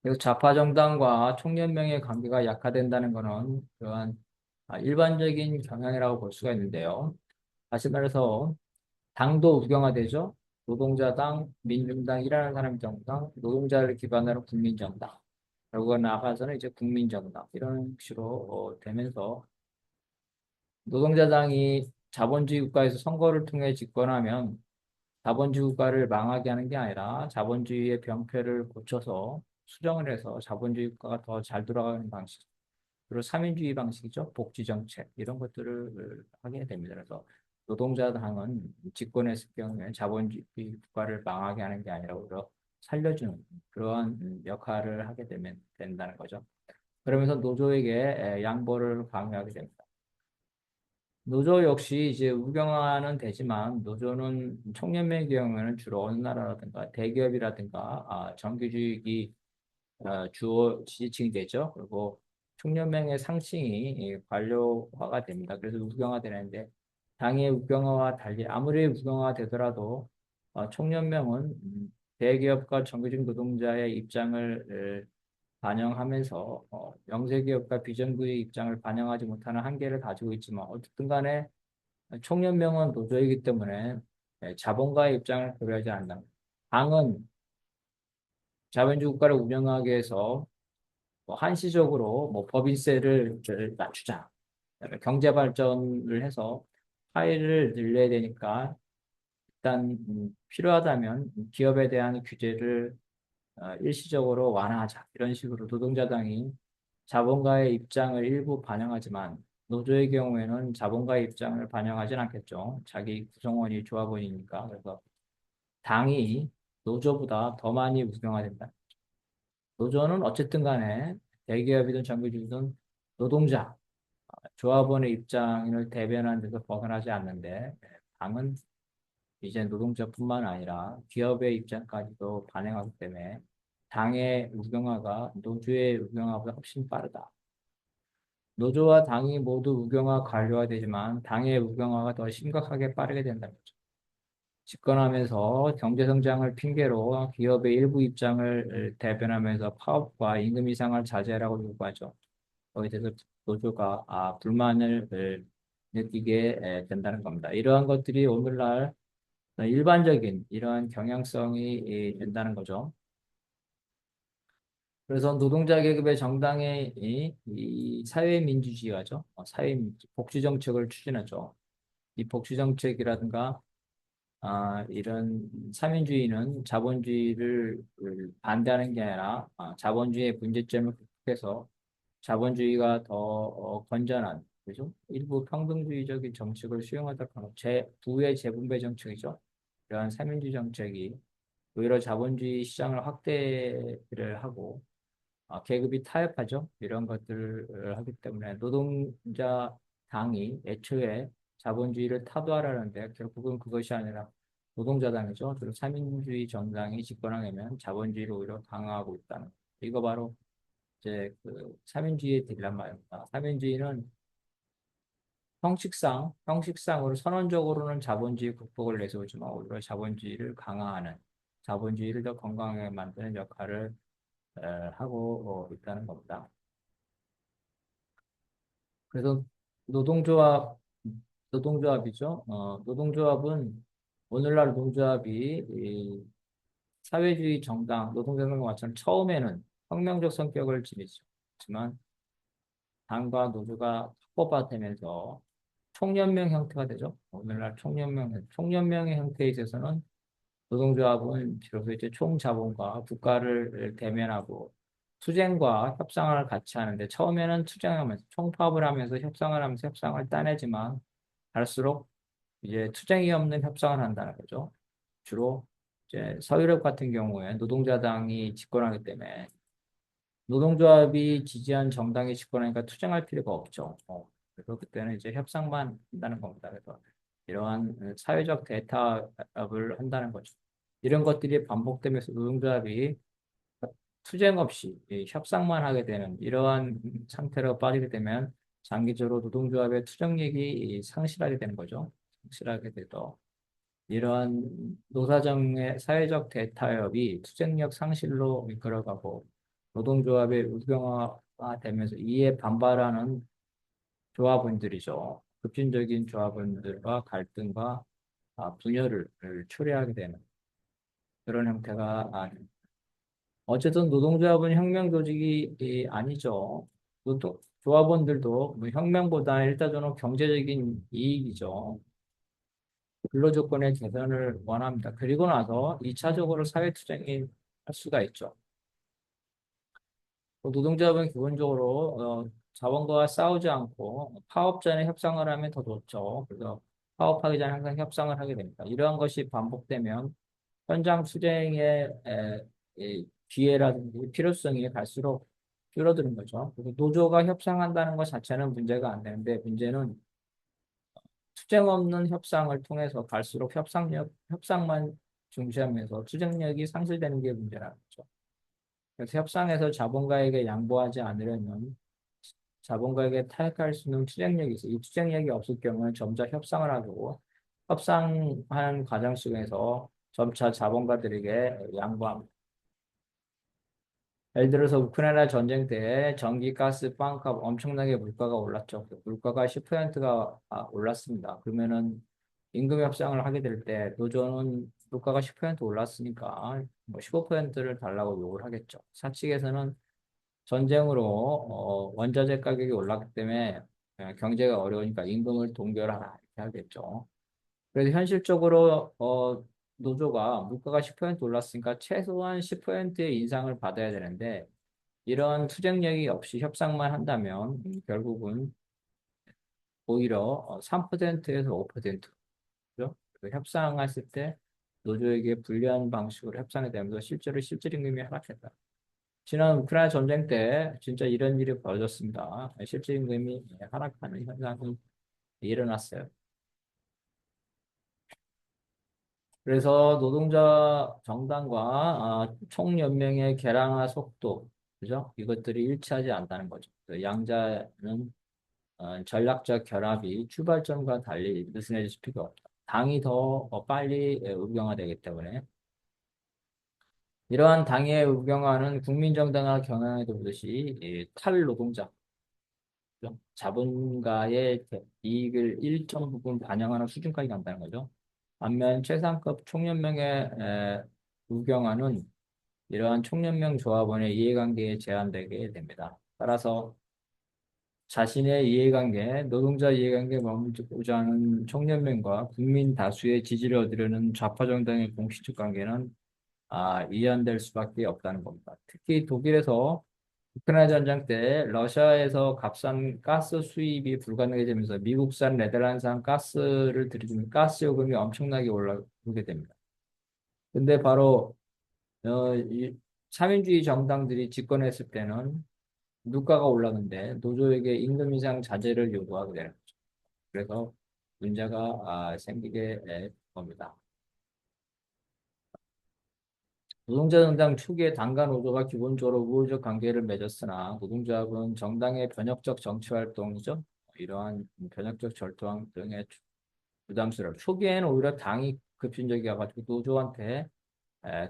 그래서 좌파 정당과 총연맹의 관계가 약화된다는 것은 그러한 일반적인 경향이라고 볼 수가 있는데요. 다시 말해서 당도 우경화되죠. 노동자당, 민중당, 일하는 사람 정당, 노동자를 기반으로 국민정당. 그리고 나아가서는 이제 국민정당 이런 식으로 되면서 노동자당이 자본주의 국가에서 선거를 통해 집권하면 자본주의 국가를 망하게 하는 게 아니라 자본주의의 병폐를 고쳐서 수정을 해서 자본주의 국가가 더 잘 돌아가는 방식. 그리고 삼인주의 방식이죠. 복지 정책 이런 것들을 하게 됩니다. 그래서 노동자당은 집권했을 경우에 자본주의 국가를 망하게 하는 게 아니라 오히려 살려주는 그러한 역할을 하게 되면 된다는 거죠. 그러면서 노조에게 양보를 강요하게 됩니다. 노조 역시 이제 우경화는 되지만 노조는 총연맹의 경우에는 주로 어느 나라라든가 대기업이라든가 정규직이 주요 지지층이 되죠. 그리고 총연맹의 상층이 관료화가 됩니다. 그래서 우경화되는데 당의 우경화와 달리 아무리 우경화가 되더라도 총연맹은 대기업과 정규직 노동자의 입장을 반영하면서 영세기업과 비정규직 입장을 반영하지 못하는 한계를 가지고 있지만 어쨌든 간에 총연맹은 노조이기 때문에 자본가의 입장을 고려하지 않는다. 당은 자본주의 국가를 운영하기 위해서 뭐 한시적으로 뭐 법인세를 낮추자. 그다음에 경제 발전을 해서 파이를 늘려야 되니까 일단 필요하다면 기업에 대한 규제를 일시적으로 완화하자. 이런 식으로 노동자당이 자본가의 입장을 일부 반영하지만 노조의 경우에는 자본가의 입장을 반영하진 않겠죠. 자기 구성원이 좋아 보이니까. 그래서 당이 노조보다 더 많이 우경화된다. 노조는 어쨌든 간에 대기업이든 정규직이든 노동자, 조합원의 입장을 대변하는 데서 벗어나지 않는데 당은 이제 노동자뿐만 아니라 기업의 입장까지도 반영하기 때문에 당의 우경화가 노조의 우경화보다 훨씬 빠르다. 노조와 당이 모두 우경화 관료화되지만 당의 우경화가 더 심각하게 빠르게 된다는 거죠. 집권하면서 경제 성장을 핑계로 기업의 일부 입장을 대변하면서 파업과 임금 인상을 자제하라고 요구하죠. 거기에 대해서 노조가 불만을 느끼게 된다는 겁니다. 이러한 것들이 오늘날 일반적인 이러한 경향성이 된다는 거죠. 그래서 노동자 계급의 정당의 이 사회민주주의가죠. 사회민주, 복지정책을 추진하죠. 이 복지정책이라든가 이런 사민주의는 자본주의를 반대하는 게 아니라 자본주의의 문제점을 극복해서 자본주의가 더 건전한 그죠? 일부 평등주의적인 정책을 수용하도록 하는 부의 재분배 정책이죠. 이러한 사민주의 정책이 오히려 자본주의 시장을 확대를 하고 계급이 타협하죠. 이런 것들을 하기 때문에 노동자 당이 애초에 자본주의를 타도하라는데 결국은 그것이 아니라 노동자당이죠. 그리고 삼인주의 정당이 집권하려면 자본주의를 오히려 강화하고 있다는 거. 이거 바로 이제 그 삼인주의의 딜레마입니다. 삼인주의는 형식상으로 선언적으로는 자본주의 극복을 내세우지만 오히려 자본주의를 강화하는, 자본주의를 더 건강하게 만드는 역할을 하고 있다는 겁니다. 그래서 노동조합, 노동조합이죠. 노동조합은 오늘날 노동조합이 이 사회주의 정당, 노동정당과 마찬가지로 처음에는 혁명적 성격을 지니지만 당과 노조가 합법화되면서 총연맹 형태가 되죠. 오늘날 총연맹의 형태에 있어서는 노동조합은 비로소 이제 총자본과 국가를 대면하고 투쟁과 협상을 같이 하는데 처음에는 투쟁하면서 총파업을 하면서 협상을 따내지만 갈수록 이제 투쟁이 없는 협상을 한다는 거죠. 주로 이제 서유럽 같은 경우에 노동자당이 집권하기 때문에 노동조합이 지지한 정당이 집권하니까 투쟁할 필요가 없죠. 그래서 그때는 이제 협상만 한다는 겁니다. 그래서 이러한 사회적 대타협을 한다는 거죠. 이런 것들이 반복되면서 노동조합이 투쟁 없이 이 협상만 하게 되는 이러한 상태로 빠지게 되면 장기적으로 노동조합의 투쟁력이 상실하게 되는 거죠. 상실하게 돼서 이러한 노사정의 사회적 대타협이 투쟁력 상실로 이끌어가고 노동조합의 우경화가 되면서 이에 반발하는 조합원들이죠. 급진적인 조합원들과 갈등과 분열을 초래하게 되는 그런 형태가 어쨌든 노동조합은 혁명 조직이 아니죠. 조합원들도 뭐 혁명보다 일단적으로 경제적인 이익이죠. 근로조건의 개선을 원합니다. 그리고 나서 2차적으로 사회투쟁이 할 수가 있죠. 노동조합은 기본적으로 자본가와 싸우지 않고 파업전에 협상을 하면 더 좋죠. 그래서 파업하기 전에 항상 협상을 하게 됩니다. 이러한 것이 반복되면 현장 투쟁의 이 기회라든지 필요성이 갈수록 줄어드는 거죠. 그래서 노조가 협상한다는 것 자체는 문제가 안 되는데 문제는 투쟁 없는 협상을 통해서 갈수록 협상만 중시하면서 투쟁력이 상실되는 게 문제라는 거죠. 그래서 협상에서 자본가에게 양보하지 않으려면 자본가에게 타협할 수 있는 투쟁력이 있어요. 이 투쟁력이 없을 경우는 점차 협상을 하고 협상하는 과정 속에서 점차 자본가들에게 양보합니다. 예를 들어서 우크라이나 전쟁 때 전기, 가스, 빵값 엄청나게 물가가 올랐죠. 그 물가가 10%가 올랐습니다. 그러면은 임금 협상을 하게 될 때 노조는 물가가 10% 올랐으니까 뭐 15%를 달라고 요구를 하겠죠. 사측에서는 전쟁으로 원자재 가격이 올랐기 때문에 경제가 어려우니까 임금을 동결하라 이렇게 하겠죠. 그래서 현실적으로 노조가 물가가 10% 올랐으니까 최소한 10%의 인상을 받아야 되는데 이런 투쟁력이 없이 협상만 한다면 결국은 오히려 3%에서 5%죠. 협상했을 때 노조에게 불리한 방식으로 협상이 되면서 실제로 실질임금이 하락했다. 지난 우크라이나 전쟁 때 진짜 이런 일이 벌어졌습니다. 실질임금이 하락하는 현상이 일어났어요. 그래서 노동자 정당과 총연맹의 개량화 속도, 그죠? 이것들이 일치하지 않다는 거죠. 그 양자는 전략적 결합이 출발점과 달리 느슨해질 필요가 없다. 당이 더 빨리 의경화되기 때문에 이러한 당의 의경화는 국민정당화 경향에도 보듯이 이 탈노동자, 그죠? 자본가의 이익을 일정 부분 반영하는 수준까지 간다는 거죠. 반면 최상급 총연맹의 의경화는 이러한 총연맹 조합원의 이해관계에 제한되게 됩니다. 따라서 자신의 이해관계, 노동자 이해관계에 머물고자 하는 총연맹과 국민 다수의 지지를 얻으려는 좌파 정당의 공식적 관계는 이해될 수밖에 없다는 겁니다. 특히 독일에서 우크라이나 전쟁 때 러시아에서 값싼 가스 수입이 불가능해지면서 미국산 네덜란드산 가스를 들이주면 가스 요금이 엄청나게 올라오게 됩니다. 근데 바로 이 사민주의 정당들이 집권했을 때는 물가가 올랐는데 노조에게 임금 인상 자제를 요구하게 되는 거죠. 그래서 문제가 생기게 될 겁니다. 노동자 정당 초기에 당과 노조가 기본적으로 우호적 관계를 맺었으나 노동조합은 정당의 변혁적 정치 활동이죠. 이러한 변혁적 절도항 등의 부담스러워. 초기에는 오히려 당이 급진적이어가지고 노조한테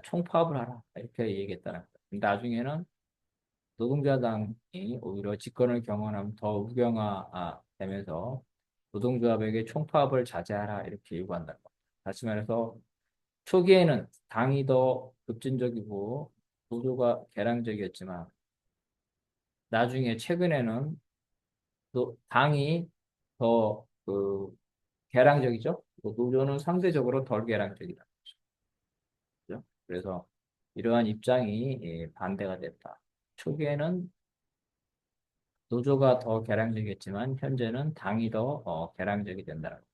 총파업을 하라 이렇게 얘기했다는 거예요. 근데 나중에는 노동자당이 오히려 집권을 경험하면 더 우경화 되면서 노동조합에게 총파업을 자제하라 이렇게 요구한다는 겁니다. 다시 말해서 초기에는 당이 더 급진적이고 노조가 개량적이었지만 나중에 최근에는 또 당이 더 개량적이죠. 노조는 상대적으로 덜 개량적이다. 그죠? 그래서 이러한 입장이 반대가 됐다. 초기에는 노조가 더 개량적이었지만 현재는 당이 더 개량적이 된다는 거예요.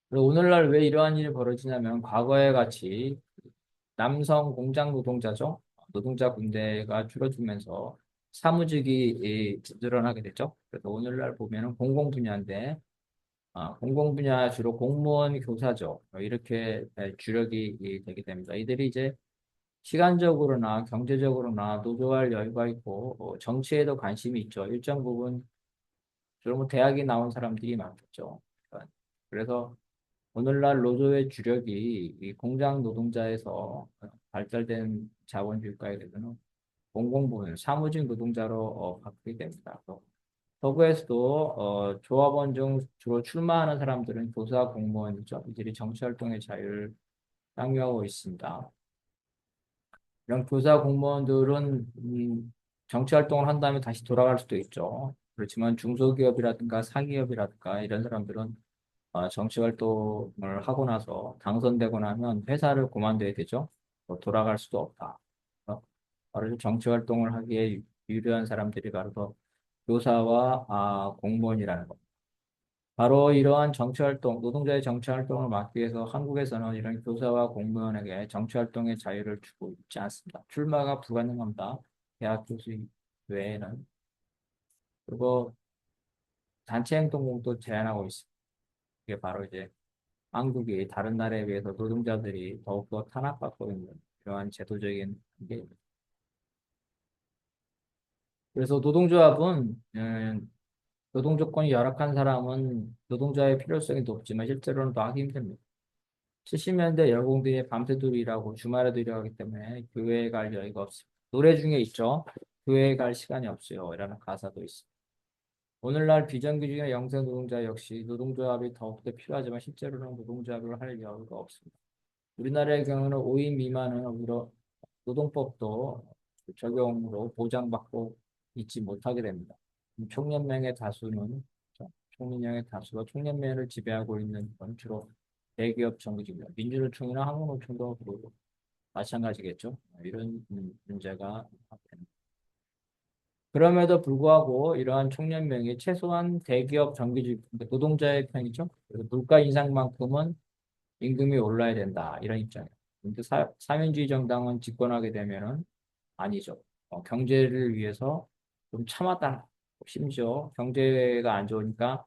그리고 오늘날 왜 이러한 일이 벌어지냐면 과거에 같이 남성 공장 노동자죠. 노동자 군대가 줄어들면서 사무직이 늘어나게 됐죠. 그래서 오늘날 보면은 공공 분야인데 공공 분야 주로 공무원, 교사죠. 이렇게 주력이 되게 됩니다. 이들이 이제 시간적으로나 경제적으로나 노조할 여유가 있고 정치에도 관심이 있죠. 일정 부분 주로 뭐 대학에 나온 사람들이 많겠죠. 그래서 오늘날 노조의 주력이 이 공장 노동자에서 발달된 자본주의 국가에 대해서는 공공부문, 사무직 노동자로 바뀌게 됩니다. 또 서구에서도 조합원 중 주로 출마하는 사람들은 교사, 공무원이죠. 이들이 정치활동의 자유를 강요하고 있습니다. 이런 교사, 공무원들은 정치활동을 한 다음에 다시 돌아갈 수도 있죠. 그렇지만 중소기업이라든가 사기업이라든가 이런 사람들은 정치활동을 하고 나서 당선되고 나면 회사를 그만둬야 되죠. 돌아갈 수도 없다. 바로 정치활동을 하기에 유리한 사람들이 바로 교사와 공무원이라는 겁니다. 바로 이러한 정치활동, 노동자의 정치활동을 막기 위해서 한국에서는 이런 교사와 공무원에게 정치활동의 자유를 주고 있지 않습니다. 출마가 불가능합니다. 대학 교수 외에는. 그리고 단체행동도 제한하고 있습니다. 이게 바로 이제 한국이 다른 나라에 비해서 노동자들이 더욱더 탄압받고 있는 이러한 제도적인 게 그래서 노동조합은 노동 조건이 열악한 사람은 노동자의 필요성이 높지만 실제로는 더 하기 힘듭니다. 70년대 여공들이 밤새도록 일하고 주말에도 일하기 때문에 교회에 갈 여유가 없습니다. 노래 중에 있죠. 교회에 갈 시간이 없어요. 이라는 가사도 있습니다. 오늘날 비정규직이나 영세 노동자 역시 노동조합이 더욱더 필요하지만 실제로는 노동조합을 할 여유가 없습니다. 우리나라의 경우는 5인 미만은 오히려 노동법도 적용으로 보장받고 있지 못하게 됩니다. 총연맹의 다수는 총연맹의 다수가 총연맹을 지배하고 있는 건 주로 대기업 정규직입니다. 민주노총이나 한국노총도 마찬가지겠죠. 이런 문제가 됩니다. 그럼에도 불구하고 이러한 총연맹이 최소한 대기업 정규직 노동자의 편이죠. 그래서 물가 인상만큼은 임금이 올라야 된다. 이런 입장이에요. 근데 사민주의 정당은 집권하게 되면은 아니죠. 경제를 위해서 좀 참았다. 심지어 경제가 안 좋으니까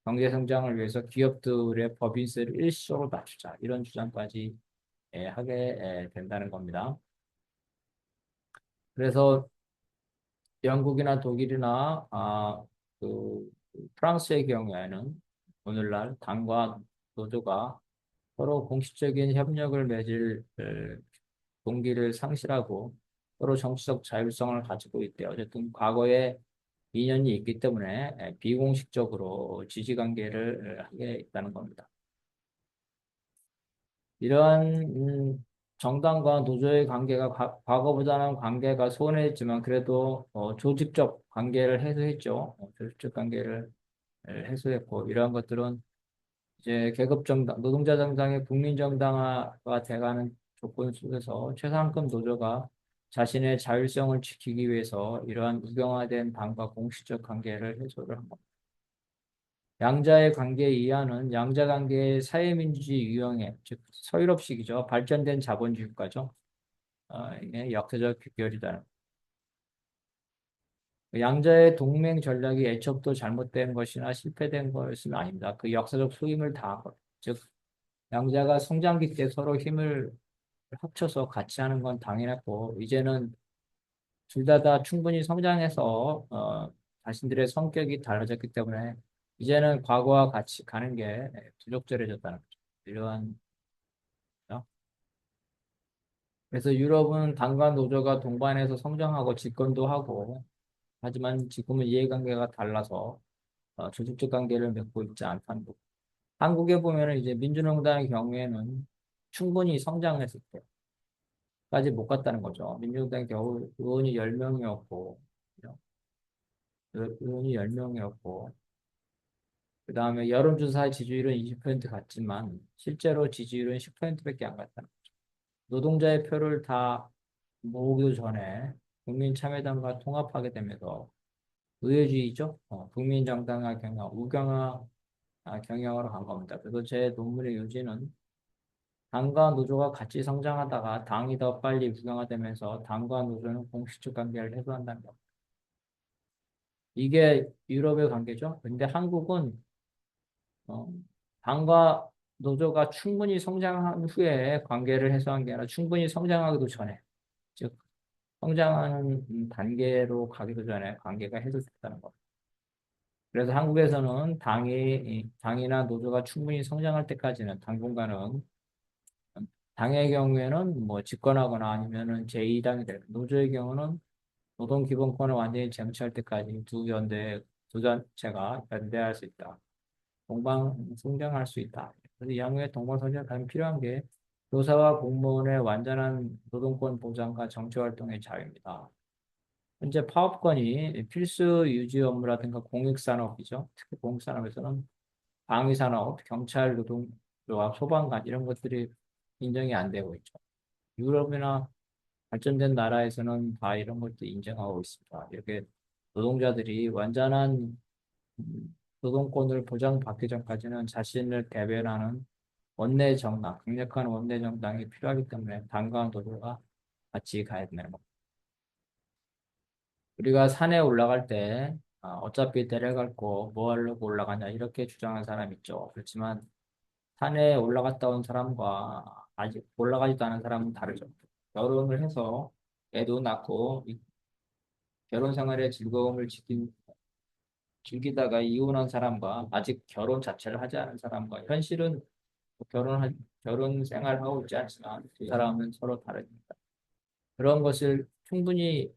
경제 성장을 위해서 기업들의 법인세를 일시적으로 낮추자. 이런 주장까지 하게 된다는 겁니다. 그래서 영국이나 독일이나 그 프랑스의 경우에는 오늘날 당과 노조가 서로 공식적인 협력을 맺을 동기를 상실하고 서로 정치적 자율성을 가지고 있대요. 어쨌든 과거에 인연이 있기 때문에 비공식적으로 지지관계를 하게 있다는 겁니다. 이러한 정당과 노조의 관계가 과거보다는 관계가 소원해졌지만 그래도 조직적 관계를 해소했죠. 조직적 관계를 해소했고 이러한 것들은 이제 계급정당, 노동자정당의 국민정당화가 돼가는 조건 속에서 최상급 노조가 자신의 자율성을 지키기 위해서 이러한 우경화된 당과 공식적 관계를 해소를 한 겁니다. 양자의 관계 이하는 양자 관계의 사회민주주의 유형의 즉 서유럽식이죠. 발전된 자본주의 국가죠. 이게 역사적 규결이다. 양자의 동맹 전략이 애초부터 잘못된 것이나 실패된 것은 아닙니다. 그 역사적 속임을 다한 것. 즉 양자가 성장기 때 서로 힘을 합쳐서 같이 하는 건 당연했고 이제는 둘 다 충분히 성장해서 자신들의 성격이 달라졌기 때문에 이제는 과거와 같이 가는 게 부적절해졌다는 거죠. 이러한 거죠. 그래서 유럽은 당과 노조가 동반해서 성장하고 집권도 하고 하지만 지금은 이해관계가 달라서 조직적 관계를 맺고 있지 않다는 거고 한국에 보면은 이제 민주노동당의 경우에는 충분히 성장했을 때까지 못 갔다는 거죠. 민주노동당 겨우 의원이 10명이었고 의원이 10명이었고 그 다음에 여론조사 지지율은 20% 갔지만 실제로 지지율은 10%밖에 안 갔다는 거죠. 노동자의 표를 다 모으기도 전에 국민참여당과 통합하게 되면서 의회주의죠. 국민정당화 경영, 우경화 경영으로 간 겁니다. 그래서 제 논문의 요지는 당과 노조가 같이 성장하다가 당이 더 빨리 우경화되면서 당과 노조는 공식적 관계를 해소한다는 겁니다. 이게 유럽의 관계죠. 근데 한국은 어, 당과 노조가 충분히 성장한 후에 관계를 해소한 게 아니라 충분히 성장하기도 전에, 즉 성장하는 단계로 가기도 전에 관계가 해소됐다는 것. 그래서 한국에서는 당이나 노조가 충분히 성장할 때까지는 당분간은 당의 경우에는 뭐 집권하거나 아니면은 제2당이 될 노조의 경우는 노동기본권을 완전히 쟁취할 때까지 두 단체가 연대할 수 있다. 동방송장할 수 있다. 그래서 이 양국의 동방송장 가장 필요한 게 교사와 공무원의 완전한 노동권 보장과 정치활동의 자유입니다. 현재 파업권이 필수 유지 업무라든가 공익산업이죠. 특히 공익산업에서는 방위산업, 경찰, 노동조합, 소방관 이런 것들이 인정이 안 되고 있죠. 유럽이나 발전된 나라에서는 다 이런 것도 인정하고 있습니다. 이렇게 노동자들이 완전한 노동권을 보장받기 전까지는 자신을 대변하는 원내 정당, 강력한 원내 정당이 필요하기 때문에 당과 노조가 같이 가야 되는 겁니다. 우리가 산에 올라갈 때 어차피 내려갈 거 뭐 하려고 올라가냐 이렇게 주장하는 사람 있죠. 그렇지만 산에 올라갔다 온 사람과 아직 올라가지도 않은 사람은 다르죠. 결혼을 해서 애도 낳고 이 결혼 생활의 즐거움을 즐기다가 이혼한 사람과 아직 결혼 자체를 하지 않은 사람과 현실은 결혼 생활하고 있지 않지만 두 사람은 서로 다릅니다. 그런 것을 충분히